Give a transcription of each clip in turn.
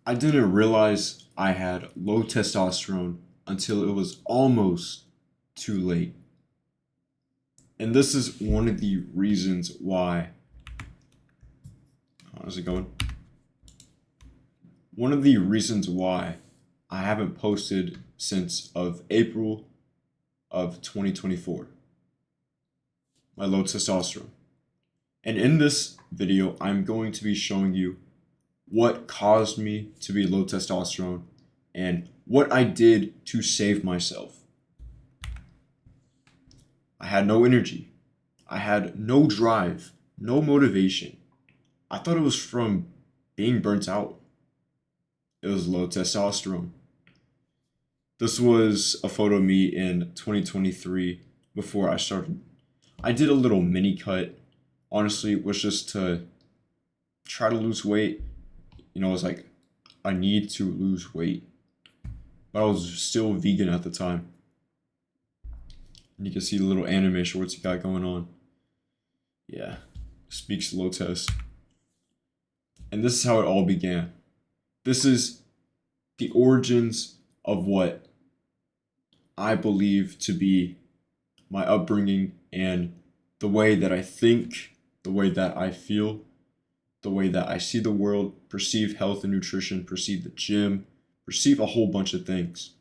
I didn't realize I had low testosterone until it was almost too late. And this is one of the reasons why. How's it going? One of the reasons why I haven't posted since of April of 2024. My low testosterone. And in this video, I'm going to be showing you what caused me to be low testosterone and what I did to save myself. I had no energy. I had no drive, no motivation. I thought it was from being burnt out. It was low testosterone. This was a photo of me in 2023 before I started. I did a little mini cut. Honestly, it was just to try to lose weight. It was like, I need to lose weight. But I was still vegan at the time. And you can see the little anime shorts he got going on. Yeah, speaks low test. And this is how it all began. This is the origins of what I believe to be my upbringing and the way that I think, the way that I feel, the way that I see the world, perceive health and nutrition, perceive the gym, perceive a whole bunch of things.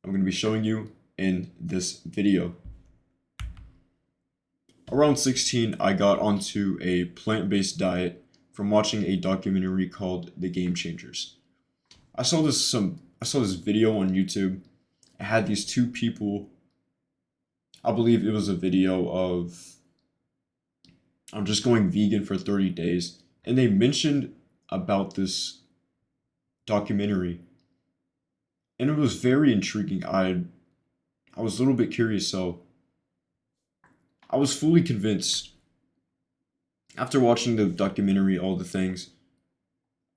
I'm going to be showing you in this video. Around 16, I got onto a plant-based diet from watching a documentary called The Game Changers. I saw this video on YouTube. It had these two people. I believe it was a video of I'm just going vegan for 30 days. And they mentioned about this documentary. And it was very intriguing. I was a little bit curious, so I was fully convinced. After watching the documentary, all the things,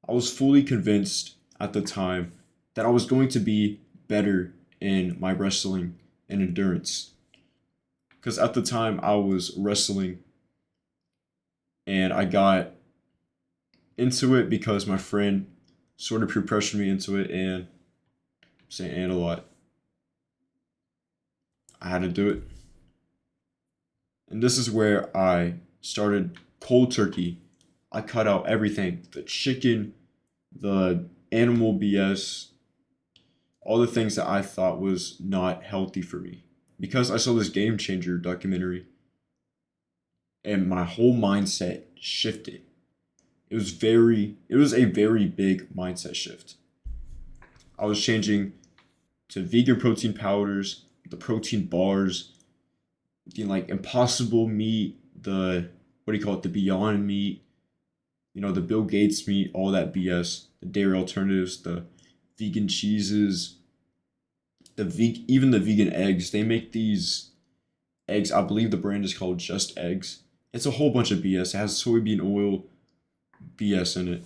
I was fully convinced at the time that I was going to be better in my wrestling and endurance. Because at the time I was wrestling and I got into it because my friend sort of peer pressured me into it, and I'm saying and a lot. I had to do it. And this is where I started cold turkey. I cut out everything, the chicken, the animal BS, all the things that I thought was not healthy for me. Because I saw this Game Changer documentary and my whole mindset shifted. It was a very big mindset shift. I was changing to vegan protein powders, the protein bars, the impossible meat, the the Beyond Meat, the Bill Gates meat, all that BS, the dairy alternatives, the vegan cheeses, even the vegan eggs. They make these eggs. I believe the brand is called Just Eggs. It's a whole bunch of BS. It has soybean oil BS in it.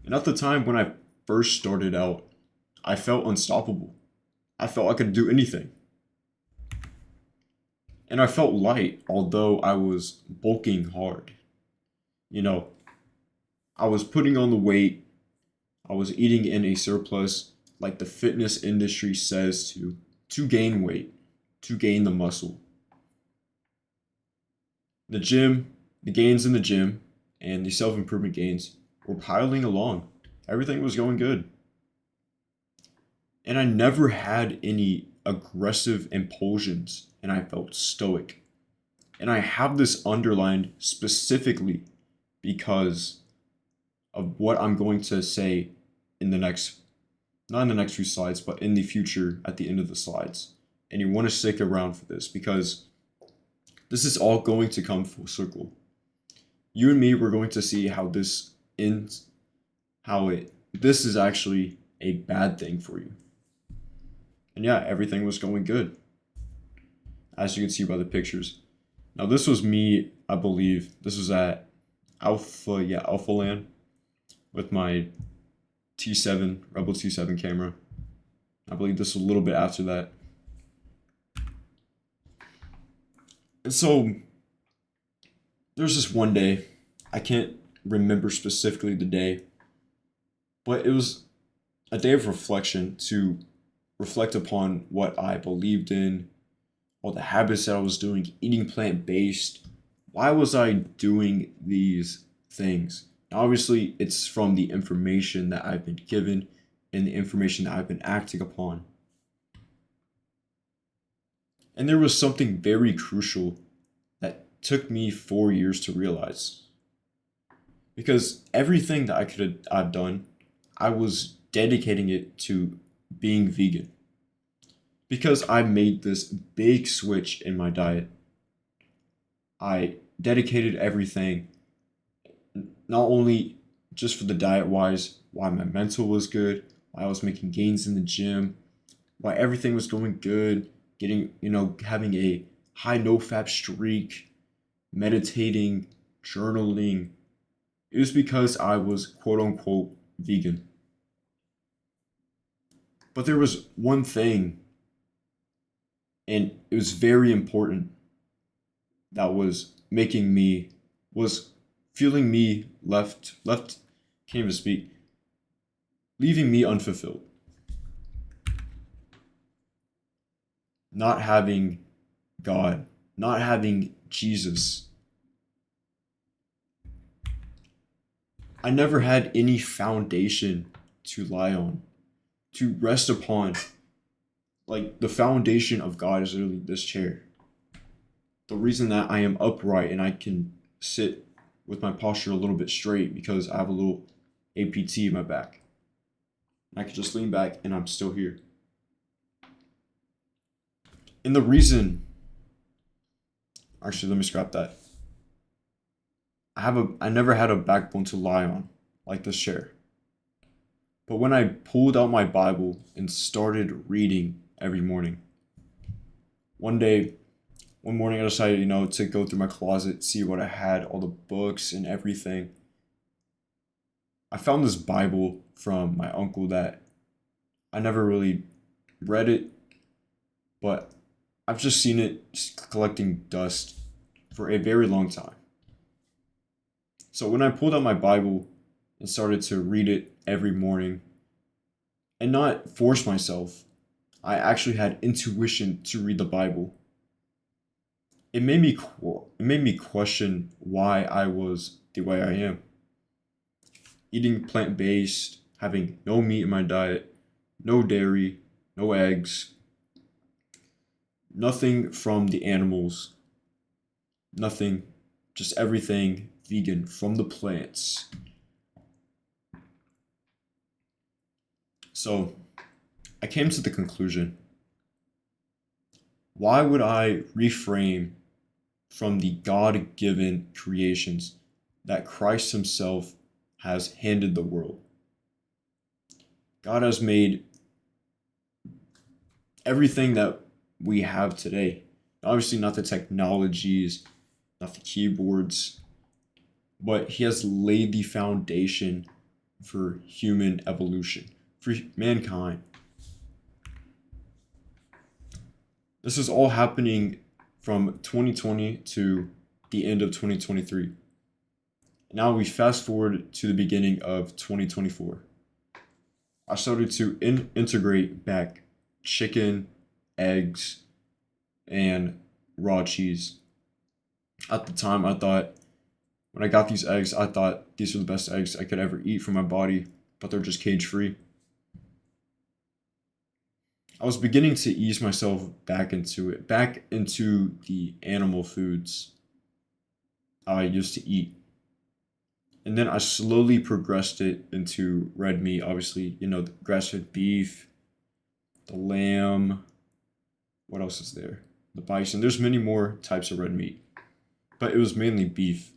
And at the time when I first started out, I felt unstoppable. I felt I could do anything. And I felt light, although I was bulking hard. I was putting on the weight. I was eating in a surplus, like the fitness industry says to gain weight, to gain the muscle. The gym, the gains in the gym, and the self-improvement gains were piling along. Everything was going good. And I never had any aggressive impulsions, and I felt stoic. And I have this underlined specifically because of what I'm going to say in the next, not in the next few slides, but in the future at the end of the slides. And you want to stick around for this because this is all going to come full circle. You and me, we're going to see how this ends, this is actually a bad thing for you. And yeah, everything was going good, as you can see by the pictures. Now this was me, I believe. This was at Alpha Land with my T7, Rebel T7 camera. I believe this was a little bit after that. And so there's this one day, I can't remember specifically the day, But it was a day of reflection to reflect upon what I believed in, all the habits that I was doing, eating plant based. Why was I doing these things? Obviously, it's from the information that I've been given and the information that I've been acting upon. And there was something very crucial that took me 4 years to realize. Because everything that I've done, I was dedicating it to being vegan. Because I made this big switch in my diet, I dedicated everything, not only just for the diet wise, why my mental was good, why I was making gains in the gym, why everything was going good, getting, having a high no fap streak, meditating, journaling. It was because I was quote unquote vegan. But there was one thing, and it was very important, that was making me, was feeling me left, can't even speak, leaving me unfulfilled. Not having God, not having Jesus. I never had any foundation to lie on, to rest upon. Like, the foundation of God is literally this chair. The reason that I am upright and I can sit with my posture a little bit straight because I have a little APT in my back. I can just lean back and I'm still here. And the reason, actually, let me scrap that. I never had a backbone to lie on like this chair. But when I pulled out my Bible and started reading every morning, one day, one morning I decided, to go through my closet, see what I had, all the books and everything. I found this Bible from my uncle that I never really read it, but I've just seen it collecting dust for a very long time. So when I pulled out my Bible and started to read it every morning and not force myself, I actually had intuition to read the Bible. It made me question why I was the way I am. Eating plant-based, having no meat in my diet, no dairy, no eggs, nothing from the animals, nothing, just everything vegan from the plants. So I came to the conclusion, why would I reframe from the God given creations that Christ Himself has handed the world? God has made everything that we have today. Obviously, not the technologies, not the keyboards, but He has laid the foundation for human evolution, for mankind. This is all happening from 2020 to the end of 2023. Now we fast forward to the beginning of 2024. I started to integrate back chicken, eggs, and raw cheese. At the time, when I got these eggs, I thought these were the best eggs I could ever eat for my body, but they're just cage free. I was beginning to ease myself back into it, back into the animal foods I used to eat. And then I slowly progressed it into red meat, obviously, the grass-fed beef, the lamb, what else is there? The bison. There's many more types of red meat, but it was mainly beef.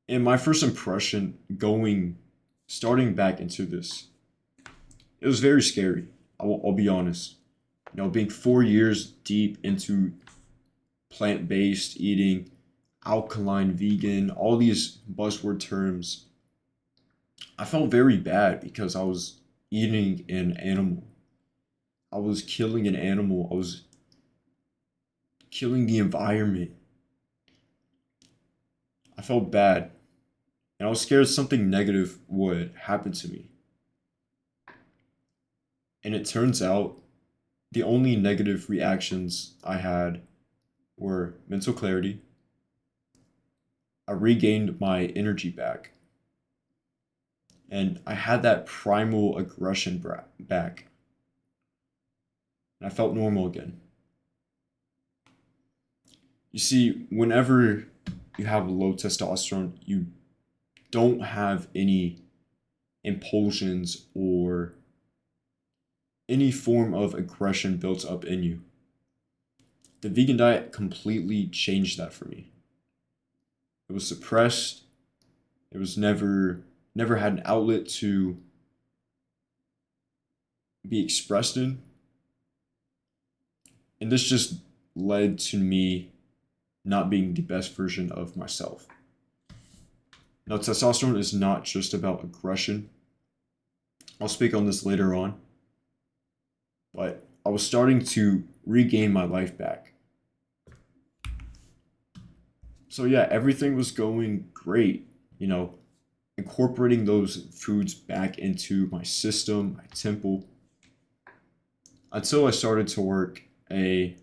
And my first impression starting back into this, it was very scary. I'll be honest. Being 4 years deep into plant-based eating, alkaline vegan, all these buzzword terms, I felt very bad because I was eating an animal. I was killing an animal. I was killing the environment. I felt bad. and I was scared something negative would happen to me. And it turns out the only negative reactions I had were mental clarity. I regained my energy back, and I had that primal aggression back, and I felt normal again. You see, whenever you have low testosterone, you don't have any impulsions or any form of aggression built up in you. The vegan diet completely changed that for me. It was suppressed. It was never had an outlet to be expressed in. And this just led to me not being the best version of myself. Now, testosterone is not just about aggression. I'll speak on this later on. But I was starting to regain my life back. So yeah, everything was going great, incorporating those foods back into my system, my temple, until I started to work a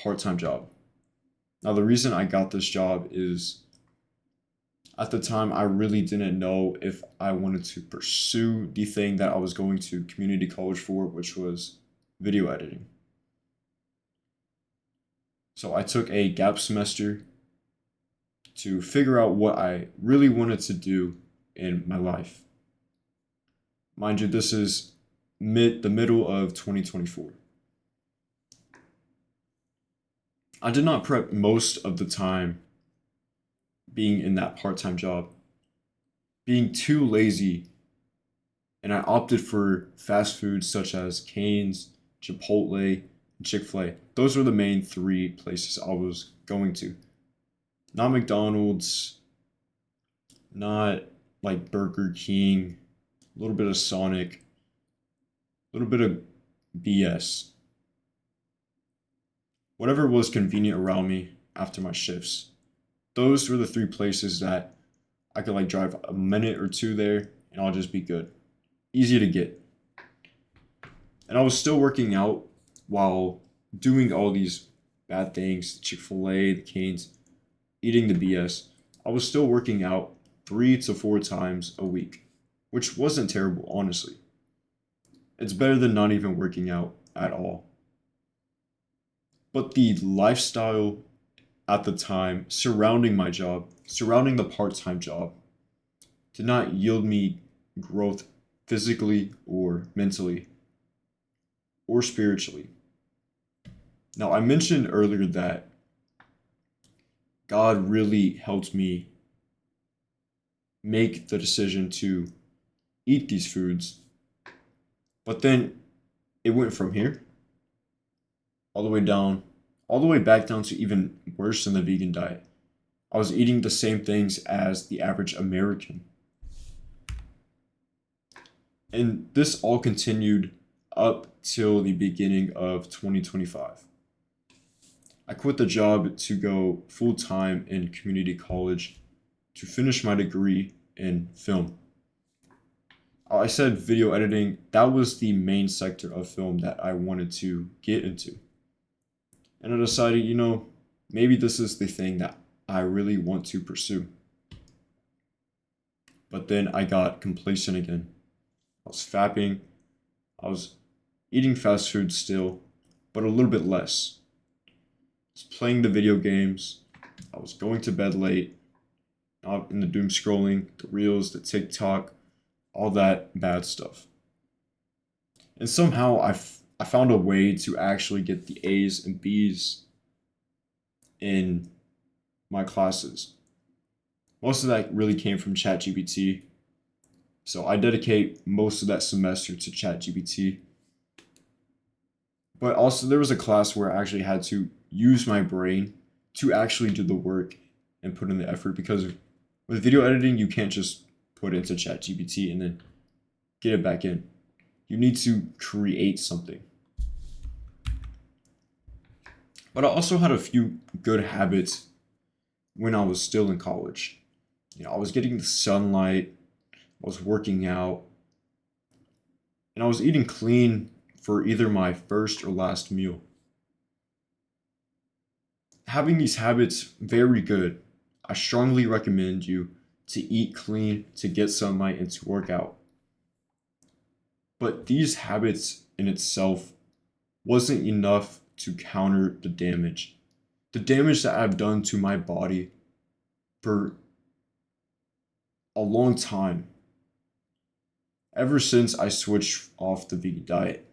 part-time job. Now, the reason I got this job is at the time I really didn't know if I wanted to pursue the thing that I was going to community college for, which was video editing. So I took a gap semester to figure out what I really wanted to do in my life. Mind you, this is the middle of 2024. I did not prep most of the time being in that part-time job, being too lazy, and I opted for fast foods such as Cane's, Chipotle, and Chick-fil-A. Those were the main three places I was going to. Not McDonald's, not like Burger King, a little bit of Sonic, a little bit of BS. Whatever was convenient around me after my shifts. Those were the three places that I could like drive a minute or two there and I'll just be good. Easy to get. And I was still working out while doing all these bad things, Chick-fil-A, the Canes, eating the BS. I was still working out 3 to 4 times a week, which wasn't terrible, honestly. It's better than not even working out at all. But the lifestyle at the time surrounding my job, surrounding the part-time job, did not yield me growth physically or mentally or spiritually. Now, I mentioned earlier that God really helped me make the decision to eat these foods, but then it went from here all the way down, all the way back down to even worse than the vegan diet. I was eating the same things as the average American. And this all continued up till the beginning of 2025. I quit the job to go full time in community college to finish my degree in film. I said video editing, that was the main sector of film that I wanted to get into. And I decided, maybe this is the thing that I really want to pursue. But then I got complacent again. I was fapping, I was eating fast food still, but a little bit less. I was playing the video games, I was going to bed late, out in the doom scrolling, the reels, the TikTok, all that bad stuff. And somehow I found a way to actually get the A's and B's in my classes. Most of that really came from ChatGPT. So I dedicate most of that semester to ChatGPT. But also there was a class where I actually had to use my brain to actually do the work and put in the effort, because with video editing, you can't just put it into ChatGPT and then get it back in. You need to create something. But I also had a few good habits when I was still in college. I was getting the sunlight, I was working out, and I was eating clean for either my first or last meal. Having these habits very good. I strongly recommend you to eat clean, to get sunlight, and to work out. But these habits in itself wasn't enough to counter the damage. The damage that I've done to my body for a long time, ever since I switched off the vegan diet.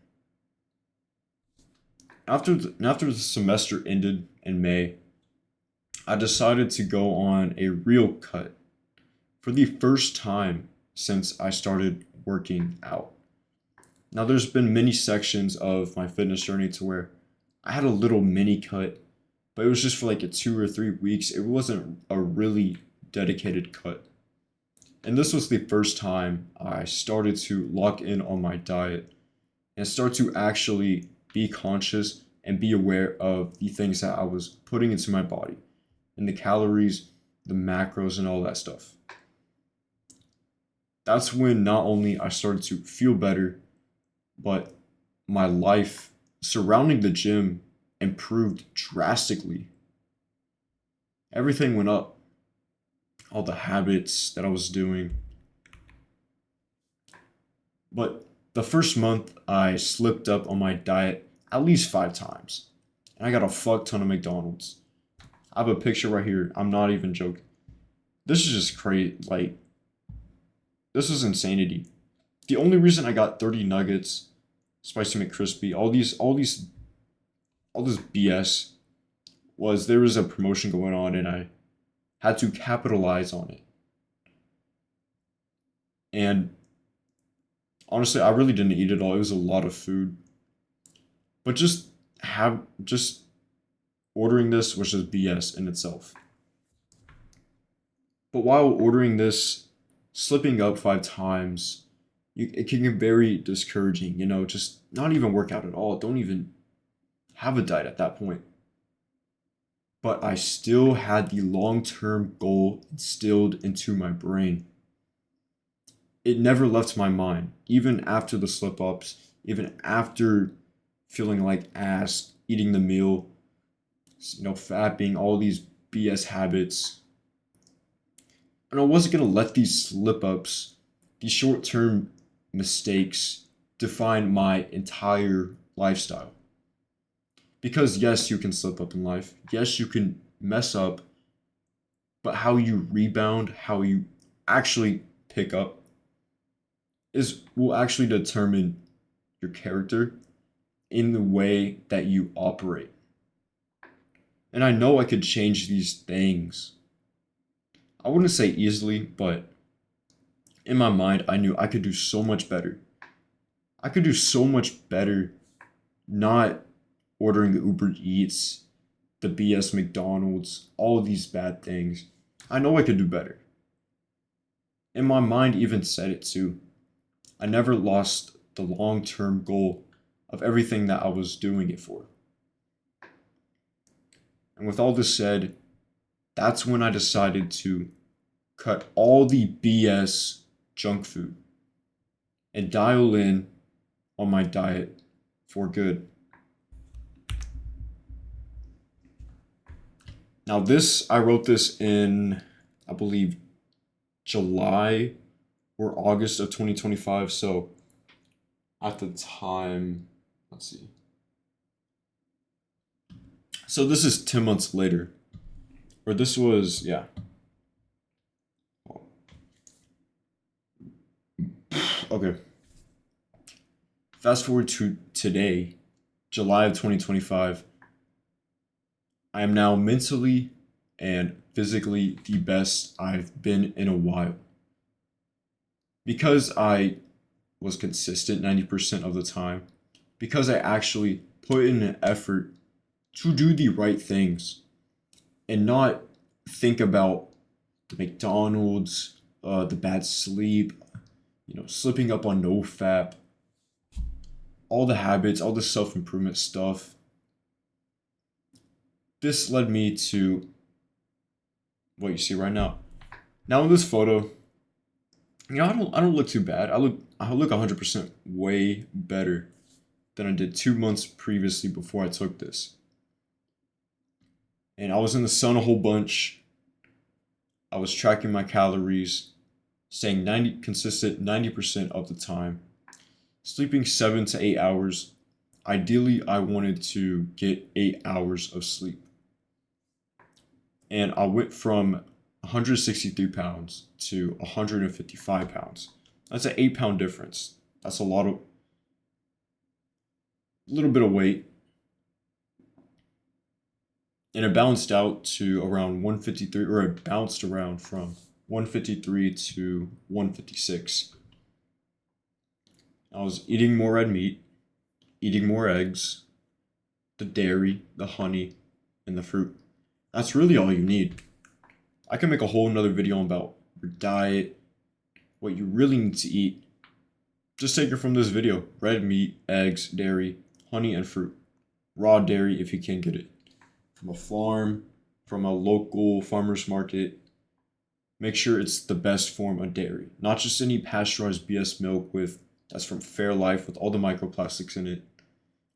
After the semester ended in May, I decided to go on a real cut for the first time since I started working out. Now, there's been many sections of my fitness journey to where I had a little mini cut, but it was just for like a 2 or 3 weeks. It wasn't a really dedicated cut. And this was the first time I started to lock in on my diet and start to actually be conscious and be aware of the things that I was putting into my body and the calories, the macros, and all that stuff. That's when not only I started to feel better, but my life surrounding the gym improved drastically. Everything went up. All the habits that I was doing. But the first month, I slipped up on my diet at least 5 times. And I got a fuck ton of McDonald's. I have a picture right here. I'm not even joking. This is just crazy. Like, this is insanity. The only reason I got 30 nuggets, spicy McCrispy, all this BS was there was a promotion going on and I had to capitalize on it. And honestly, I really didn't eat it all. It was a lot of food. But just ordering this was just BS in itself. But while ordering this, slipping up 5 times, it can get very discouraging. Just not even work out at all. Don't even have a diet at that point. But I still had the long term goal instilled into my brain. It never left my mind, even after the slip ups, even after feeling like ass, eating the meal, fapping, all these BS habits. And I wasn't going to let these slip ups, these short term mistakes, define my entire lifestyle. Because yes, you can slip up in life. Yes, you can mess up. But how you rebound, how you actually pick up, will actually determine your character in the way that you operate. And I know I could change these things. I wouldn't say easily, but in my mind, I knew I could do so much better. I could do so much better not ordering the Uber Eats, the BS McDonald's, all of these bad things. I know I could do better. And my mind even said it too. I never lost the long term goal of everything that I was doing it for. And with all this said, that's when I decided to cut all the BS junk food and dial in on my diet for good. Now, I wrote this in, I believe, July or August of 2025. So at the time, let's see. So this is 10 months later. Or this was, yeah. Okay. Fast forward to today, July of 2025. I am now mentally and physically the best I've been in a while. Because I was consistent 90% of the time, because I actually put in an effort to do the right things and not think about the McDonald's, the bad sleep, slipping up on no-fap, all the habits, all the self-improvement stuff. This led me to what you see right now. Now in this photo, I don't look too bad. I look 100% way better than I did 2 months previously before I took this. And I was in the sun a whole bunch. I was tracking my calories, staying 90 consistent 90% of the time, sleeping 7 to 8 hours. Ideally, I wanted to get 8 hours of sleep. And I went from 163 pounds to 155 pounds. That's an 8 pound difference. That's a little bit of weight. And it balanced out to around 153, or it bounced around from 153 to 156. I was eating more red meat, eating more eggs, the dairy, the honey, and the fruit. That's really all you need. I can make a whole nother video about your diet, what you really need to eat. Just take it from this video. Red meat, eggs, dairy, honey, and fruit. Raw dairy if you can get it. From a farm, from a local farmer's market. Make sure it's the best form of dairy. Not just any pasteurized BS milk that's from Fairlife with all the microplastics in it.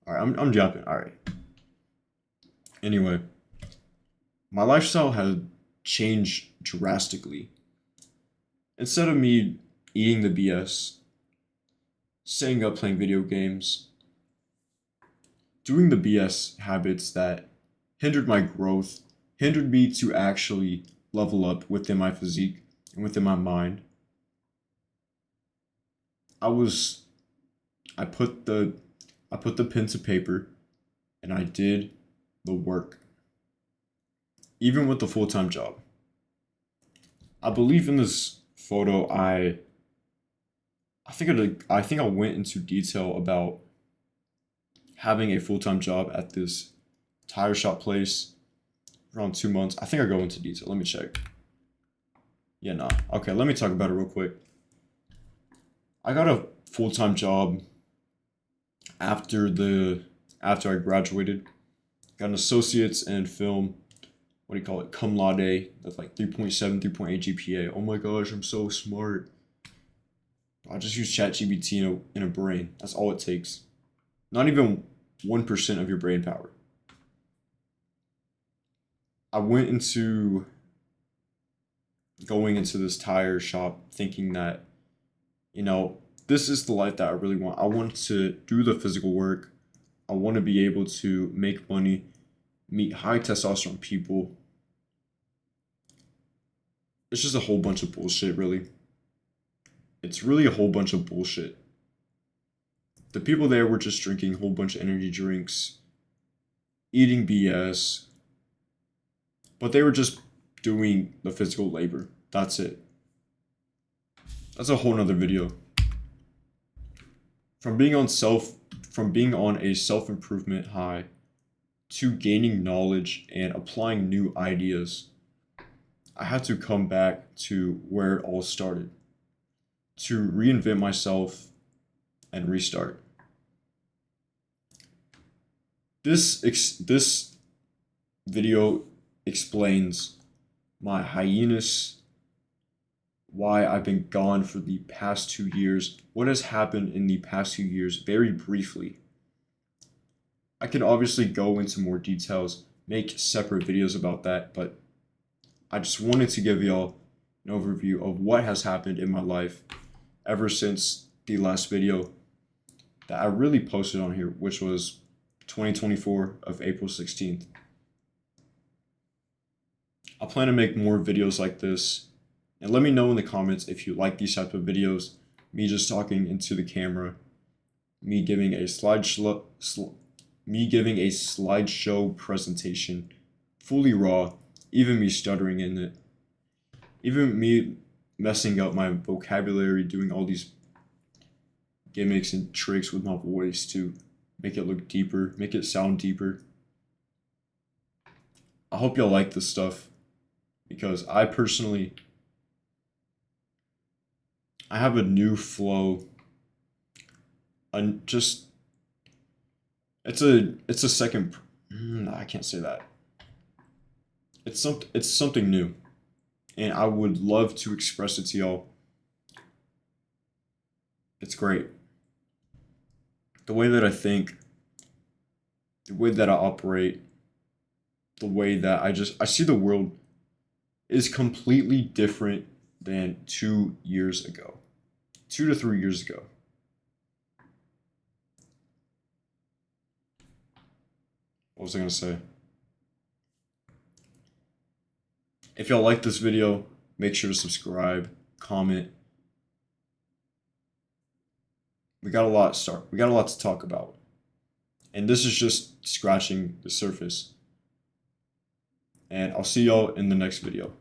Alright, I'm jumping. Alright. Anyway, my lifestyle had changed drastically. Instead of me eating the BS, staying up playing video games, doing the BS habits that hindered my growth, hindered me to actually level up within my physique and within my mind. I put the pen to paper and I did the work. Even with the full-time job. I believe in this photo I think I went into detail about having a full-time job at this tire shop place around 2 months. I think I go into detail. Let me check. Yeah, nah. Okay, let me talk about it real quick. I got a full-time job after I graduated. Got an associate's in film. What do you call it? Cum laude. That's like 3.7, 3.8 GPA. Oh my gosh, I'm so smart. I'll just use ChatGPT in a brain. That's all it takes. Not even 1% of your brain power. I went into going into this tire shop thinking that, this is the life that I really want. I want to do the physical work. I want to be able to make money, meet high testosterone people. It's just a whole bunch of bullshit, really. It's really a whole bunch of bullshit. The people there were just drinking a whole bunch of energy drinks, eating BS, but they were just doing the physical labor. That's it. That's a whole nother video. From being on a self-improvement high to gaining knowledge and applying new ideas, I had to come back to where it all started, to reinvent myself and restart. This video explains my hiatus, why I've been gone for the past 2 years, what has happened in the past 2 years very briefly. I can obviously go into more details, make separate videos about that, but I just wanted to give y'all an overview of what has happened in my life ever since the last video that I really posted on here, which was 2024 of April 16th. I plan to make more videos like this, and let me know in the comments if you like these type of videos, me just talking into the camera, me giving a slideshow presentation, fully raw, even me stuttering in it, even me messing up my vocabulary, doing all these gimmicks and tricks with my voice to make it look deeper, make it sound deeper. I hope y'all like this stuff, because I have a new flow. And just it's a second. I can't say that. It's something new. and I would love to express it to y'all. It's great. The way that I think, the way that I operate, the way that I see the world is completely different than 2 years ago. 2 to 3 years ago. What was I gonna say? If y'all like this video, make sure to subscribe, comment. We got a lot to start. We got a lot to talk about. And this is just scratching the surface. And I'll see y'all in the next video.